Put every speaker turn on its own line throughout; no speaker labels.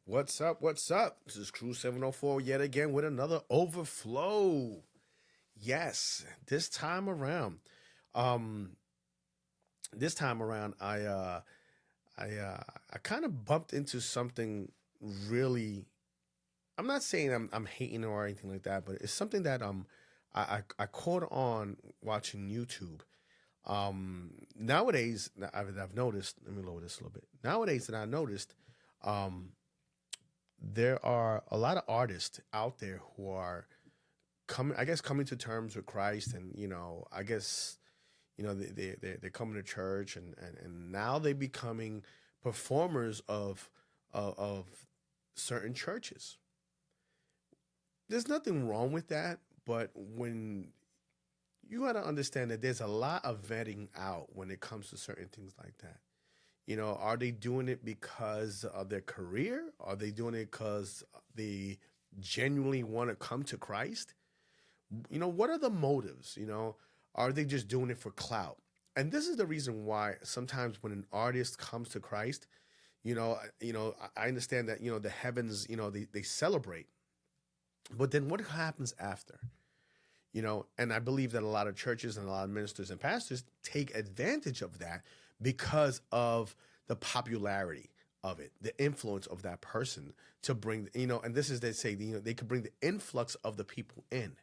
What's up? What's up? This is Crew 704 yet again with another overflow. Yes, um, this time around, I kind of bumped into something really. I'm not saying I'm hating or anything like that, but it's something that I caught on watching YouTube. Nowadays, I've noticed. Let me lower this a little bit. Nowadays, that I noticed, um, there are a lot of artists out there who are coming, I guess, coming to terms with Christ, and I guess, they're coming to church, and now they're becoming performers of certain churches. There's nothing wrong with that, but when you got to understand that there's a lot of vetting out when it comes to certain things like that. Are they doing it because of their career? Are they doing it because they genuinely want to come to Christ? What are the motives? Are they just doing it for clout? And this is the reason why sometimes when an artist comes to Christ, I understand that the heavens, they celebrate, but then what happens after? And I believe that a lot of churches and a lot of ministers and pastors take advantage of that because of the popularity of it, the influence of that person to bring, and this is, they say, they could bring the influx of the people in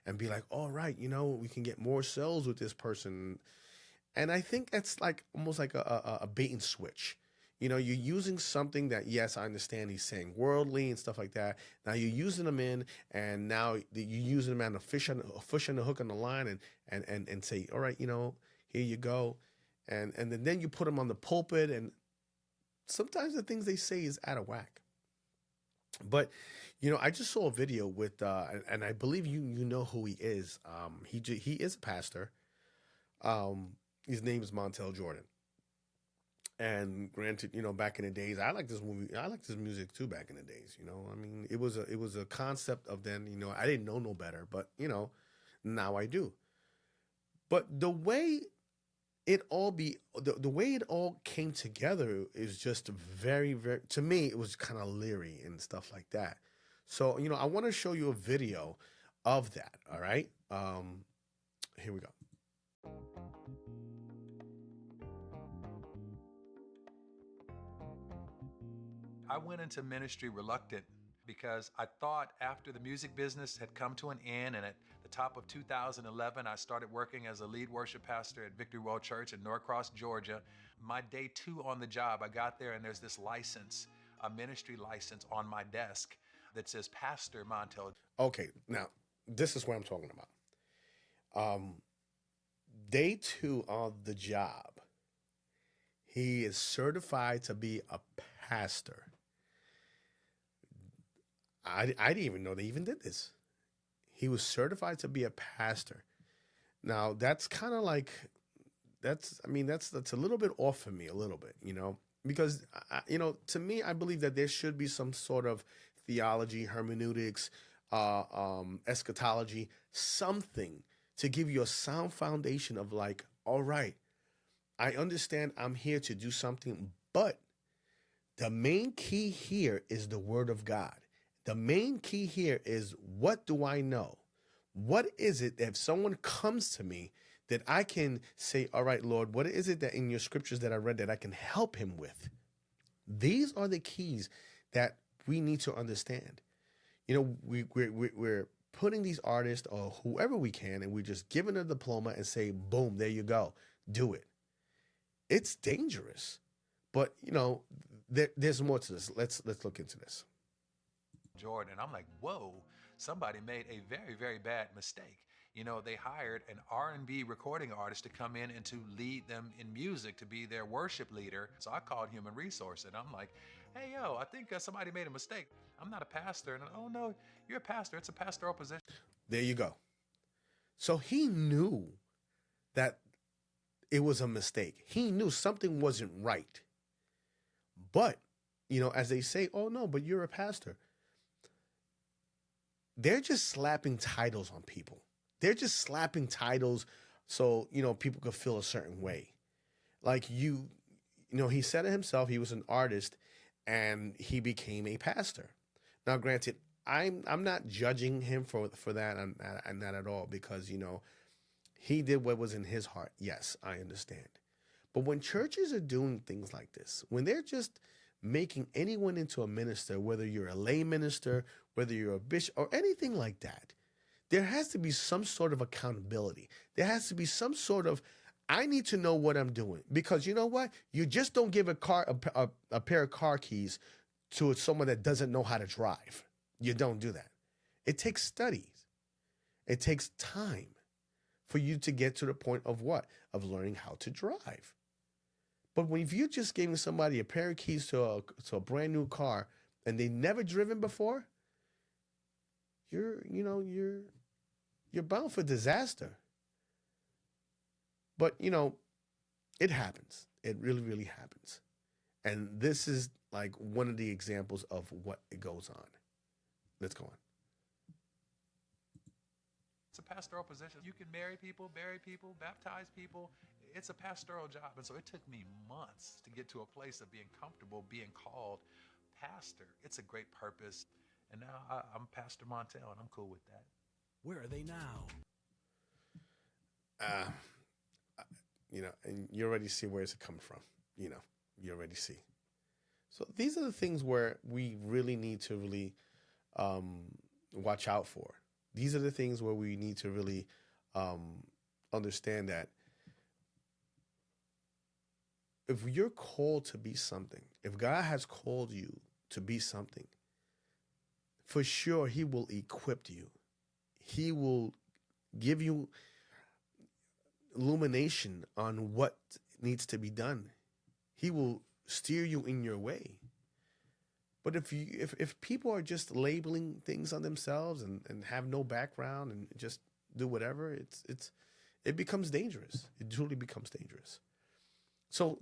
and be like, all right, we can get more sales with this person. And I think that's like almost like a bait and switch. You're using something that, yes, I understand he's saying worldly and stuff like that. Now you're using them in, and now you're using them on a fish on the hook on the line, and say, all right, here you go, and then you put them on the pulpit, and sometimes the things they say is out of whack. But I just saw a video with, and I believe you know who he is. He is a pastor. His name is Montel Jordan. And granted, back in the days, I like this movie. I like this music too. Back in the days, I mean, it was a concept of then. I didn't know no better, but now I do. But the way it all came together is just very, very, to me, it was kind of leery and stuff like that. So I want to show you a video of that. All right, here we go.
I went into ministry reluctant because I thought after the music business had come to an end, and at the top of 2011, I started working as a lead worship pastor at Victory World Church in Norcross, Georgia. My day 2 on the job, I got there and there's this license, a ministry license on my desk that says Pastor Montel.
Okay, now this is what I'm talking about. Day 2 on the job, he is certified to be a pastor. I didn't even know they even did this. He was certified to be a pastor. Now that's kind of like, that's a little bit off for me, a little bit, because to me, I believe that there should be some sort of theology, hermeneutics, eschatology, something to give you a sound foundation of like, all right, I understand I'm here to do something, but the main key here is the word of God. The main key here is, what do I know? What is it that if someone comes to me that I can say, all right, Lord, what is it that in your scriptures that I read that I can help him with? These are the keys that we need to understand. We're putting these artists or whoever we can, and we're just giving a diploma and say, boom, there you go, do it. It's dangerous, but there's more to this. Let's look into this.
Jordan. I'm like, whoa, somebody made a very, very bad mistake. They hired an R&B recording artist to come in and to lead them in music, to be their worship leader. So I called human resource, and I'm like, hey, yo, I think somebody made a mistake. I'm not a pastor. And oh, no, you're a pastor. It's a pastoral position.
There you go. So he knew that it was a mistake. He knew something wasn't right. But, as they say, oh, no, but you're a pastor. They're just slapping titles on people. They're just slapping titles so, people could feel a certain way. Like he said it himself, he was an artist, and he became a pastor. Now, granted, I'm not judging him for that. I'm not at all, because he did what was in his heart. Yes, I understand. But when churches are doing things like this, when they're just making anyone into a minister, whether you're a lay minister, whether you're a bishop or anything like that, there has to be some sort of accountability. There has to be some sort of, I need to know what I'm doing, because you know what? You just don't give a pair of car keys to someone that doesn't know how to drive. You don't do that. It takes studies. It takes time for you to get to the point of what? Of learning how to drive. But when if you're just giving somebody a pair of keys to a brand new car and they never driven before, you're bound for disaster. But it happens. It really, really happens. And this is like one of the examples of what it goes on. Let's go on.
It's a pastoral position. You can marry people, bury people, baptize people. It's a pastoral job. And so it took me months to get to a place of being comfortable being called pastor. It's a great purpose. And now I'm Pastor Montel, and I'm cool with that.
Where are they now?
And you already see where it's coming from. You already see. So these are the things where we really need to really watch out for. These are the things where we need to really understand that if you're called to be something, if God has called you to be something, for sure he will equip you. He will give you illumination on what needs to be done. He will steer you in your way. But if people are just labeling things on themselves and have no background and just do whatever, it becomes dangerous. It truly becomes dangerous. So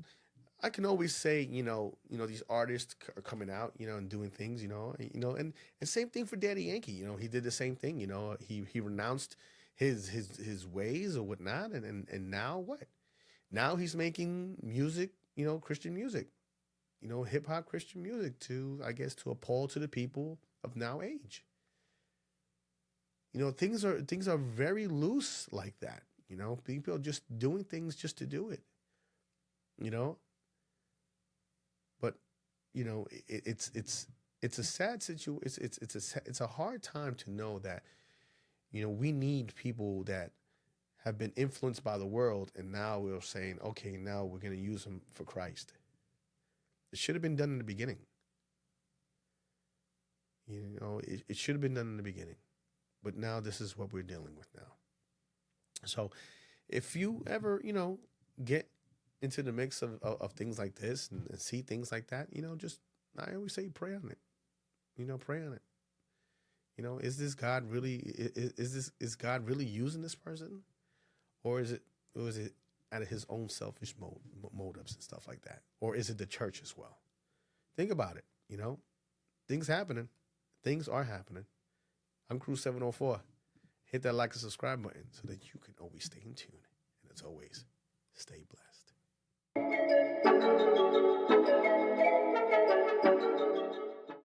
I can always say, these artists are coming out, and doing things, and same thing for Daddy Yankee. He did the same thing. He renounced his ways or whatnot, and now what? Now he's making music, Christian music, hip hop Christian music to appeal to the people of now age. Things are very loose like that. People are just doing things just to do it. But it's a sad situation. It's a hard time to know that we need people that have been influenced by the world, and now we're saying, okay, now we're going to use them for Christ. It should have been done in the beginning. It should have been done in the beginning. But now this is what we're dealing with now. So if you ever, get into the mix of things like this and see things like that, I always say pray on it. Pray on it. Is this God really, is God really using this person? Or is it out of his own selfish motives and stuff like that? Or is it the church as well? Think about it. Things happening. Things are happening. I'm Crew 704. Hit that like and subscribe button so that you can always stay in tune. And as always, stay blessed.